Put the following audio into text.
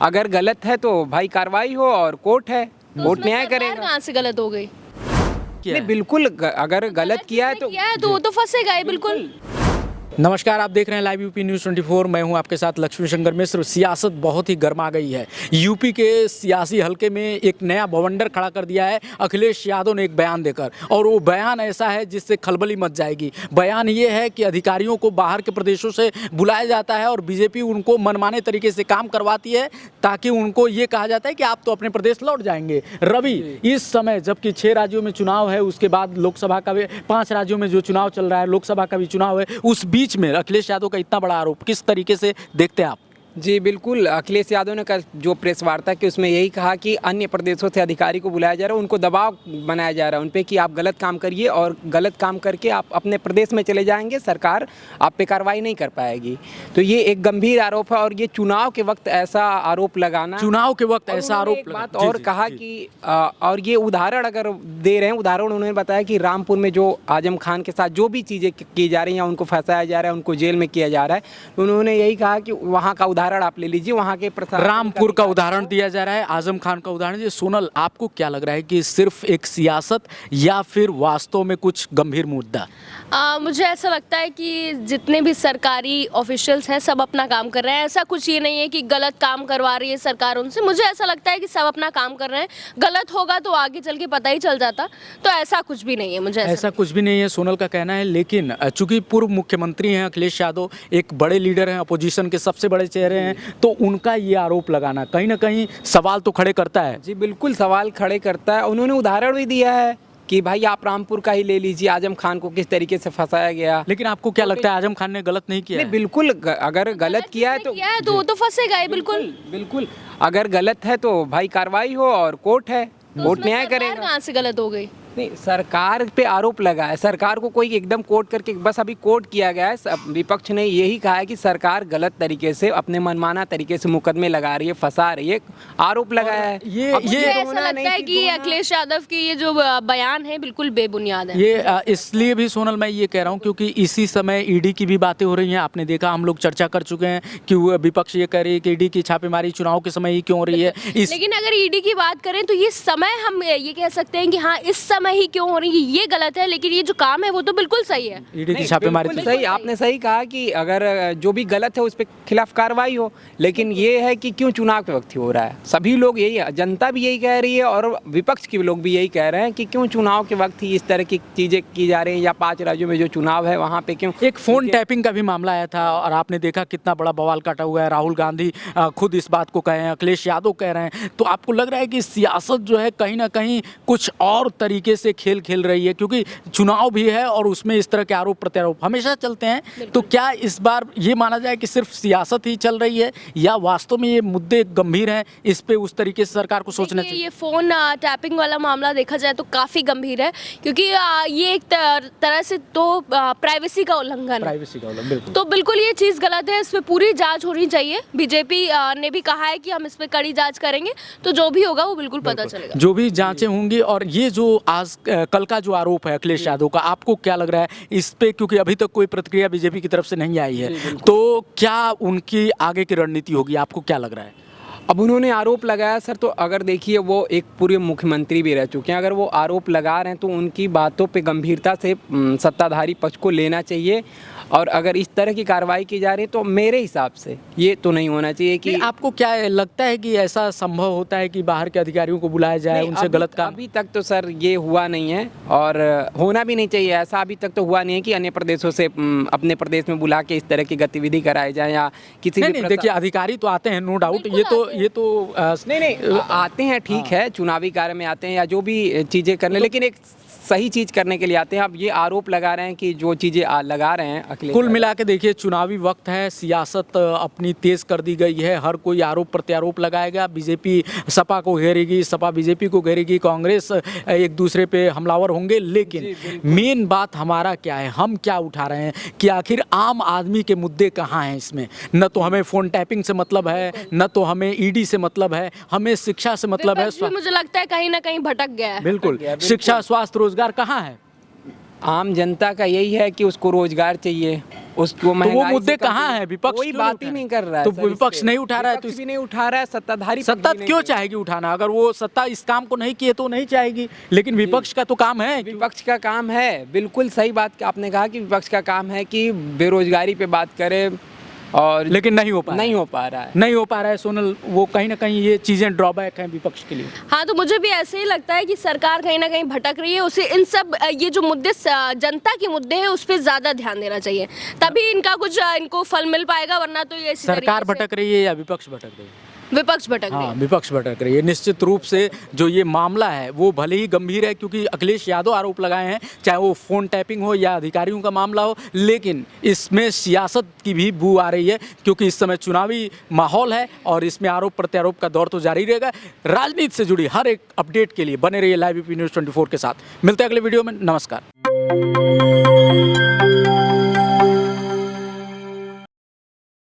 अगर गलत है तो भाई कार्रवाई हो और कोर्ट है, कोर्ट न्याय करेगा। कहाँ से गलत हो गई? नहीं बिल्कुल, अगर गलत किया है तो वो तो फंसेगा ही बिल्कुल। नमस्कार, आप देख रहे हैं लाइव यूपी न्यूज़ 24। मैं हूं आपके साथ लक्ष्मी शंकर मिश्र। सियासत बहुत ही गर्मा गई है। यूपी के सियासी हलके में एक नया बवंडर खड़ा कर दिया है अखिलेश यादव ने एक बयान देकर, और वो बयान ऐसा है जिससे खलबली मच जाएगी। बयान ये है कि अधिकारियों को बाहर के प्रदेशों से बुलाया जाता है और बीजेपी उनको मनमाने तरीके से काम करवाती है, ताकि उनको ये कहा जाता है कि आप तो अपने प्रदेश लौट जाएंगे। रवि, इस समय जबकि 6 राज्यों में चुनाव है, उसके बाद लोकसभा का भी 5 राज्यों में जो चुनाव चल रहा है, लोकसभा का भी चुनाव है, उस बीच में अखिलेश यादव का इतना बड़ा आरोप किस तरीके से देखते हैं आप? जी बिल्कुल, अखिलेश यादव ने कल जो प्रेस वार्ता की उसमें यही कहा कि अन्य प्रदेशों से अधिकारी को बुलाया जा रहा है, उनको दबाव बनाया जा रहा है उन पे कि आप गलत काम करिए और गलत काम करके आप अपने प्रदेश में चले जाएंगे, सरकार आप पे कार्रवाई नहीं कर पाएगी। तो ये एक गंभीर आरोप है और ये चुनाव के वक्त ऐसा आरोप लगाना, चुनाव के वक्त ऐसा आरोप बात और कहा कि और ये उदाहरण अगर दे रहे हैं, उदाहरण उन्होंने बताया कि रामपुर में जो आजम खान के साथ जो भी चीज़ें की जा रही हैं, उनको फंसाया जा रहा है, उनको जेल में किया जा रहा है, तो उन्होंने यही कहा कि वहाँ का उदाहरण आप ले लीजिए, वहाँ के रामपुर का उदाहरण दिया जा रहा है, आजम खान का उदाहरण। ये सोनल, आपको क्या लग रहा है कि सिर्फ एक सियासत या फिर वास्तव में कुछ गंभीर मुद्दा? मुझे ऐसा लगता है कि जितने भी सरकारी ऑफिशियल्स हैं सब अपना काम कर रहे हैं। ऐसा कुछ ये नहीं है कि गलत काम करवा रही है सरकार उनसे। मुझे ऐसा लगता है कि सब अपना काम कर रहे हैं। गलत होगा तो आगे चल के पता ही चल जाता, तो ऐसा कुछ भी नहीं है। मुझे ऐसा कुछ भी नहीं है, सोनल का कहना है। लेकिन चूंकि पूर्व मुख्यमंत्री हैं अखिलेश यादव, एक बड़े लीडर हैं, अपोजिशन के सबसे बड़े चेहरे हैं, तो उनका ये आरोप लगाना कहीं ना कहीं सवाल तो खड़े करता है। जी बिल्कुल सवाल खड़े करता है। उन्होंने उदाहरण भी दिया है कि भाई आप रामपुर का ही ले लीजिए, आजम खान को किस तरीके से फंसाया गया। लेकिन आपको क्या लगता है आजम खान ने गलत नहीं किया? नहीं बिल्कुल, अगर गलत किया है तो वो तो फंसेगा ही बिल्कुल। बिल्कुल, अगर गलत है तो भाई कार्रवाई हो और कोर्ट है, कोर्ट न्याय करेगा। कहाँ से गलत हो गई? नहीं, सरकार पे आरोप लगा है, सरकार को कोई एकदम कोर्ट करके बस अभी कोर्ट किया गया है। विपक्ष ने यही कहा है कि सरकार गलत तरीके से अपने मनमाना तरीके से मुकदमे लगा रही है, फंसा रही है, आरोप लगाया है। ये ऐसा लगता है कि अखिलेश यादव की ये जो बयान है बिल्कुल बेबुनियाद है। ये इसलिए भी सोनल मैं ये कह रहा हूँ क्योंकि इसी समय ईडी की भी बातें हो रही हैं। आपने देखा, हम लोग चर्चा कर चुके हैं कि विपक्ष ये कह रही है कि ईडी की छापेमारी चुनाव के समय ही क्यों हो रही है। लेकिन अगर ईडी की बात करें तो ये समय हम ये कह सकते हैं कि हाँ इस समय ही क्यों हो रही है, ये गलत है, लेकिन ये जो काम है वो तो बिल्कुल सही है। ईडी की छापेमारी सही, आपने सही कहा कि अगर जो भी गलत है उस पे खिलाफ कार्रवाई हो, लेकिन ये है कि क्यों चुनाव के वक्त ही हो रहा है। सभी लोग यही, जनता भी यही कह रही है और विपक्ष के लोग भी यही कह रहे हैं कि क्यों चुनाव के वक्त ही इस तरह की चीजें की जा रही हैं, या 5 राज्यों में जो चुनाव है वहाँ पे क्यों। एक फोन टैपिंग का भी मामला आया था और आपने देखा कितना बड़ा बवाल काटा हुआ है। राहुल गांधी खुद इस बात को कहे हैं, अखिलेश यादव कह रहे हैं। तो आपको लग रहा है कि सियासत जो है कहीं ना कहीं कुछ और तरीके से खेल खेल रही है, क्योंकि चुनाव भी है और उसमें इस तरह के आरोप प्रत्यारोप हमेशा चलते हैं। तो क्या इस बार ये माना जाए कि सिर्फ सियासत ही चल रही है या वास्तव में ये मुद्दे गंभीर हैं, इस पे उस तरीके से सरकार को सोचना चाहिए? ये फोन टैपिंग वाला मामला देखा जाए तो काफी गंभीर है, क्योंकि ये एक तरह से तो प्राइवेसी का उल्लंघन है। तो बिल्कुल ये चीज गलत है, इस पे पूरी जांच होनी चाहिए। बीजेपी ने भी कहा है कि हम इस पे कड़ी जांच करेंगे, तो जो भी होगा वो बिल्कुल पता चलेगा। जो भी जांचें होंगी। और ये जो आज कल का जो आरोप है अखिलेश यादव का, आपको क्या लग रहा है इस पे? क्योंकि अभी तक कोई प्रतिक्रिया बीजेपी की तरफ से नहीं आई है, तो क्या उनकी आगे की रणनीति होगी, आपको क्या लग रहा है? अब उन्होंने आरोप लगाया सर, तो अगर देखिए वो एक पूर्व मुख्यमंत्री भी रह चुके हैं, अगर वो आरोप लगा रहे हैं तो उनकी बातों पे गंभीरता से सत्ताधारी पक्ष को लेना चाहिए। और अगर इस तरह की कार्रवाई की जा रही है तो मेरे हिसाब से ये तो नहीं होना चाहिए कि। आपको क्या लगता है कि ऐसा संभव होता है कि बाहर के अधिकारियों को बुलाया जाए, उनसे गलत काम? अभी तक तो सर ये हुआ नहीं है और होना भी नहीं चाहिए। ऐसा अभी तक तो हुआ नहीं है कि अन्य प्रदेशों से अपने प्रदेश में बुला के इस तरह की गतिविधि कराई जाए या किसी नहीं, देखिए अधिकारी तो आते हैं, नो डाउट, ये तो नहीं आते हैं, ठीक है, चुनावी कार्य में आते हैं या जो भी चीज़ें करने, लेकिन एक सही चीज़ करने के लिए आते हैं। अब ये आरोप लगा रहे हैं कि जो चीज़ें लगा रहे हैं अखिलेश, कुल मिला के देखिए चुनावी वक्त है, सियासत अपनी तेज कर दी गई है, हर कोई आरोप प्रत्यारोप लगाएगा। बीजेपी सपा को घेरेगी, सपा बीजेपी को घेरेगी, कांग्रेस एक दूसरे पे हमलावर होंगे। लेकिन मेन बात हमारा क्या है, हम क्या उठा रहे हैं कि आखिर आम आदमी के मुद्दे कहाँ हैं इसमें? न तो हमें फ़ोन टैपिंग से मतलब है, न तो हमें ईडी से मतलब है, हमें शिक्षा से मतलब है। मुझे लगता है कहीं ना कहीं भटक गया है। बिल्कुल, शिक्षा, स्वास्थ्य, रोजगार कहाँ है? आम जनता का यही है कि उसको रोजगार चाहिए, उसको वो महंगाई मुद्दे से कम कहाँ नहीं- हैं? विपक्ष कोई क्यों नहीं बात ही उठा नहीं रहा? कर रहा है तो सर इस विपक्ष पे। नहीं उठा रहा है, तो विपक्ष भी नहीं उठा रहा है, सत्ताधारी पक्ष सत्ता भी नहीं क्यों ले रहा है। चाहेगी उठाना? अगर वो सत्ता इस काम को नहीं किए तो नहीं चाहेगी, लेकिन विपक्ष का तो काम है। विपक्ष का काम है, बिल्कुल सही बात आपने कहा कि विपक्ष का काम है कि बेरोजगारी पे बात करे, और लेकिन नहीं हो पा रहा नहीं है। हो पा रहा है। नहीं हो पा रहा है सोनल, वो कहीं ना कहीं ये चीजें ड्रॉबैक हैं विपक्ष के लिए। हाँ, तो मुझे भी ऐसे ही लगता है कि सरकार कहीं ना कहीं भटक रही है। उसे इन सब ये जो मुद्दे जनता के मुद्दे हैं उस पर ज़्यादा ध्यान देना चाहिए, तभी इनका कुछ इनको फल मिल पाएगा, वरना तो ये इसी सरकार तरीके से भटक रही है या विपक्ष भटक रही है? विपक्ष भटक रही हाँ, है। विपक्ष भटक रही है। निश्चित रूप से जो ये मामला है वो भले ही गंभीर है, क्योंकि अखिलेश यादव आरोप लगाए हैं, चाहे वो फ़ोन टैपिंग हो या अधिकारियों का मामला हो, लेकिन इसमें सियासत की भी बू आ रही है, क्योंकि इस समय चुनावी माहौल है और इसमें आरोप प्रत्यारोप का दौर तो जारी रहेगा। राजनीति से जुड़ी हर एक अपडेट के लिए बने रहिए लाइव यूपी न्यूज़ 24 के साथ। मिलते हैं अगले वीडियो में। नमस्कार।